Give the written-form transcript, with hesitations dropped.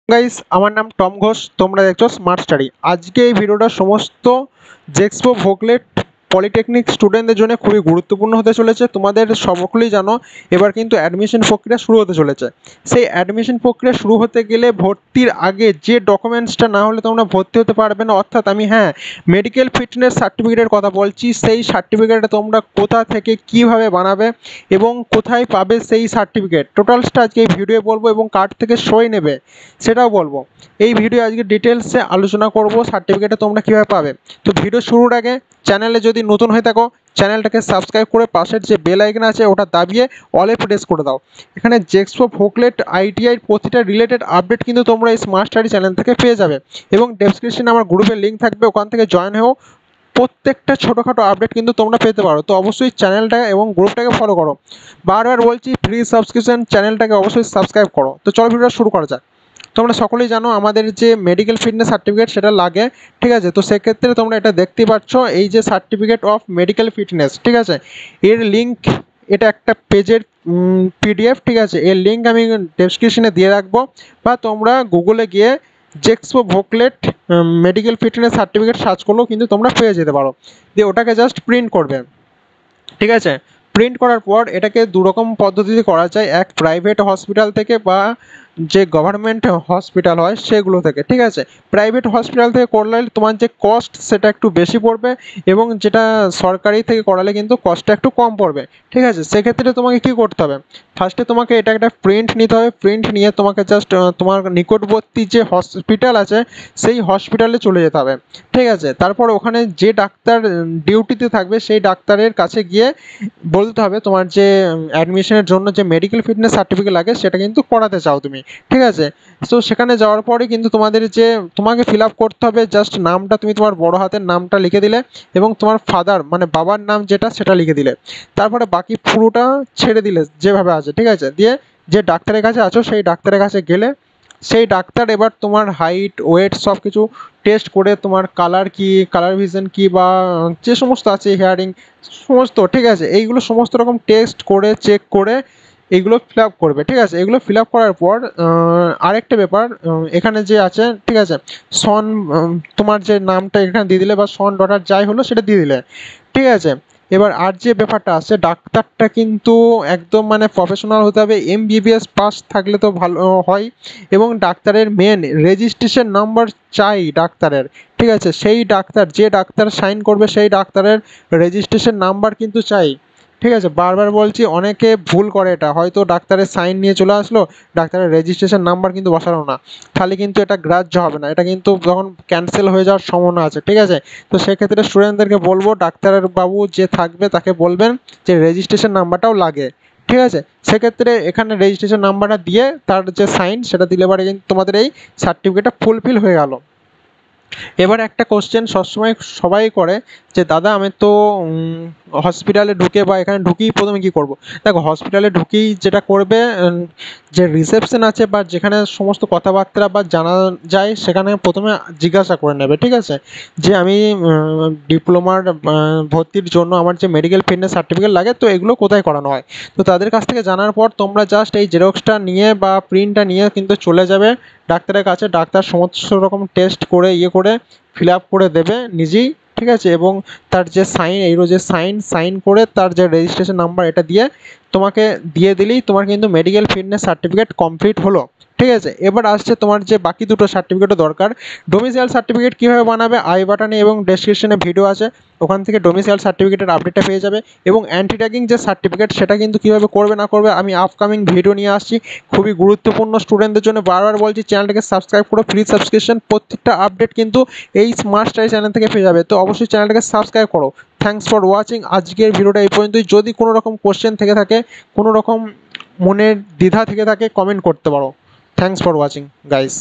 Guys, আমার নাম Tom Ghosh. তোমরা দেখছো স্মার্ট স্টাডি। আজকে এই ভিডিওটা সমস্ত জেক্সপো ভোকলেট পলিটেকনিক স্টুডেন্টদের জন্য খুবই গুরুত্বপূর্ণ হতে চলেছে। তোমাদের সকলেই জানো এবার কিন্তু অ্যাডমিশন প্রক্রিয়া শুরু হতে চলেছে। সেই অ্যাডমিশন প্রক্রিয়া শুরু হতে গেলে ভর্তির আগে যে ডকুমেন্টসটা না হলে তোমরা ভর্তি হতে পারবে না, অর্থাৎ আমি মেডিকেল ফিটনেস সার্টিফিকেটের কথা বলছি। সেই সার্টিফিকেটটা তোমরা কোথা থেকে কিভাবে বানাবে এবং কোথায় পাবে সেই সার্টিফিকেট, টোটালসটা আজকে এই ভিডিও বলবো এবং কার্ড থেকে সই নেবে সেটাও বলবো। এই ভিডিও আজকে ডিটেলসে আলোচনা করব সার্টিফিকেটটা তোমরা কীভাবে পাবে। তো ভিডিও শুরুর আগে চ্যানেলে যদি নতুন হয়ে থাকো চ্যানেলটাকে সাবস্ক্রাইব করে পাশের যে বেল আইকন আছে ওটা দাবিয়ে অলে প্রেস করে দাও। এখানে জেক্সপো ভোকলেট আইটিআই প্রতিটা রিলেটেড আপডেট কিন্তু তোমরা এই স্মার্ট স্টাডি চ্যানেল থেকে পেয়ে যাবে এবং ডেসক্রিপশনে আমার গ্রুপের লিঙ্ক থাকবে, ওখান থেকে জয়েন হও। প্রত্যেকটা ছোটোখাটো আপডেট কিন্তু তোমরা পেতে পারো। তো অবশ্যই চ্যানেলটা এবং গ্রুপটাকে ফলো করো। বারবার বলছি, ফ্রি সাবস্ক্রিপশন, চ্যানেলটাকে অবশ্যই সাবস্ক্রাইব করো। তো চলো ভিডিওটা শুরু করা যাক। তোমরা সকলেই জানো আমাদের যে মেডিকেল ফিটনেস সার্টিফিকেট সেটা লাগে, ঠিক আছে। তো সেক্ষেত্রে তোমরা এটা দেখতেই পাচ্ছ, এই যে সার্টিফিকেট অফ মেডিকেল ফিটনেস, ঠিক আছে। এর লিঙ্ক, এটা একটা পেজের পিডিএফ, ঠিক আছে। এর লিঙ্ক আমি ডেসক্রিপশনে দিয়ে রাখবো, বা তোমরা গুগলে গিয়ে জেক্সপো ভোকলেট মেডিকেল ফিটনেস সার্টিফিকেট সার্চ করলেও কিন্তু তোমরা পেয়ে যেতে পারো। দিয়ে ওটাকে জাস্ট প্রিন্ট করবে, ঠিক আছে। প্রিন্ট করার পর এটাকে দুরকম পদ্ধতিতে করা যায়, এক প্রাইভেট হসপিটাল থেকে বা যে গভর্নমেন্ট হসপিটাল হয় সেগুলো থেকে, ঠিক আছে। প্রাইভেট হসপিটাল থেকে করলে তোমার যে কস্ট সেটা একটু বেশি পড়বে এবং যেটা সরকারি থেকে করালে কিন্তু কস্টটা একটু কম পড়বে, ঠিক আছে। সেক্ষেত্রে তোমাকে কি করতে হবে, ফার্স্টে তোমাকে এটা একটা প্রিন্ট নিতে হবে। প্রিন্ট নিয়ে তোমাকে জাস্ট তোমার নিকটবর্তী যে হসপিটাল আছে সেই হসপিটালে চলে যেতে হবে, ঠিক আছে। তারপর ওখানে যে ডাক্তার ডিউটিতে থাকবে সেই ডাক্তারের কাছে গিয়ে বলতে হবে তোমার যে অ্যাডমিশনের জন্য যে মেডিকেল ফিটনেস সার্টিফিকেট লাগে সেটা কিন্তু করাতে চাও তুমি, ঠিক আছে। তো সেখানে যাওয়ার পরে কিন্তু তোমাকে ফিল আপ করতে হবে জাস্ট নামটা, তুমি তোমার বড় হাতের নামটা লিখে দিলে এবং তোমার ফাদার মানে বাবার নাম যেটা সেটা লিখে দিলে। তারপরে বাকি পুরোটা ছেড়ে দিলে যেভাবে আছে, ঠিক আছে। দিয়ে যে ডাক্তারের কাছে আছো সেই ডাক্তারের কাছে গেলে সেই ডাক্তার এবার তোমার হাইট ওয়েট সব কিছু টেস্ট করে, তোমার কালার কি, কালার ভিশন কি, বা যে সমস্ত আছে হিয়ারিং সমস্ত, ঠিক আছে, এইগুলো সমস্ত রকম টেস্ট করে চেক করে এইগুলো ফিল আপ করবে, ঠিক আছে। এগুলো ফিল আপ করার পর আরেকটা ব্যাপার, এখানে যে আছে, ঠিক আছে, সন, তোমার যে নামটা এখানে দিয়ে দিলে বা সন ডটার যাই হলো সেটা দিয়ে দিলে, ঠিক আছে। এবার আর যে ব্যাপারটা আছে, ডাক্তারটা কিন্তু একদম মানে প্রফেশনাল হতে হবে, এমবিবিএস পাস থাকলে তো ভালো হয়। এবং ডাক্তারের মেন রেজিস্ট্রেশন নাম্বার চাই ডাক্তারের, ঠিক আছে। সেই ডাক্তার যে ডাক্তার সাইন করবে সেই ডাক্তারের রেজিস্ট্রেশন নাম্বার কিন্তু চাই, ঠিক আছে। বারবার বলছি, অনেকে ভুল করে, এটা হয়তো ডাক্তারের সাইন নিয়ে চলে আসলো, ডাক্তারের রেজিস্ট্রেশন নাম্বার কিন্তু বসানো না, তাহলে কিন্তু এটা গ্রাহ্য হবে না, এটা কিন্তু তখন ক্যান্সেল হয়ে যাওয়ার সম্ভাবনা আছে, ঠিক আছে। তো সেক্ষেত্রে স্টুডেন্টদেরকে বলবো, ডাক্তারের বাবু যে থাকবে তাকে বলবেন যে রেজিস্ট্রেশন নাম্বারটাও লাগে, ঠিক আছে। সেক্ষেত্রে এখানে রেজিস্ট্রেশন নাম্বারটা দিয়ে তার যে সাইন সেটা দিলে পরে কিন্তু তোমাদের এই সার্টিফিকেটটা ফুলফিল হয়ে গেল। এবার একটা কোশ্চেন সবসময় সবাই করে যে দাদা আমি তো হসপিটালে ঢুকে বা এখানে ঢুকেই প্রথমে কী করব। দেখো, হসপিটালে ঢুকেই যেটা করবে, যে রিসেপশন আছে বা যেখানে সমস্ত কথাবার্তা বা জানা যায় সেখানে প্রথমে জিজ্ঞাসা করে নেবে, ঠিক আছে, যে আমি ডিপ্লোমার ভর্তির জন্য আমার যে মেডিকেল ফিটনেস সার্টিফিকেট লাগে তো এগুলো কোথায় করানো হয়। তো তাদের কাছ থেকে জানার পর তোমরা জাস্ট এই জেরক্সটা নিয়ে বা প্রিন্টটা নিয়ে কিন্তু চলে যাবে ডাক্তারের কাছে। ডাক্তার সমস্ত রকম টেস্ট করে করে ফিল আপ করে দেবে নিজেই, ঠিক আছে। এবং তার যে সাইন, এইগুলো যে সাইন করে তার যে রেজিস্ট্রেশন নাম্বার এটা দিয়ে তোমাকে দিয়ে দিলেই তোমার কিন্তু মেডিকেল ফিটনেস সার্টিফিকেট কমপ্লিট হলো, ঠিক আছে। এবার আসছে তোমার যে বাকি দুটো সার্টিফিকেটও দরকার। ডোমিসাইল সার্টিফিকেট কীভাবে বানাবে আই বাটনে এবং ডেসক্রিপশনে ভিডিও আছে, ওখান থেকে ডোমিসাইল সার্টিফিকেটের আপডেটটা পেয়ে যাবে। এবং অ্যান্টি ট্যাগিং যে সার্টিফিকেট সেটা কিন্তু কীভাবে করবে না করবে আমি আপকামিং ভিডিও নিয়ে আসছি, খুবই গুরুত্বপূর্ণ স্টুডেন্টদের জন্য। বারবার বলছি চ্যানেলটাকে সাবস্ক্রাইব করো, ফ্রি সাবস্ক্রিপশন, প্রত্যেকটা আপডেট কিন্তু এই স্মার্ট স্টাডি চ্যানেল থেকে পেয়ে যাবে। তো অবশ্যই চ্যানেলটাকে সাবস্ক্রাইব করো। Thanks for watching. আজকের ভিডিওটা এই পর্যন্তই। যদি কোনো রকম কোশ্চেন থেকে থাকে, কোনো রকম মনের দ্বিধা থেকে থাকে, কমেন্ট করতে পারো। Thanks for watching guys.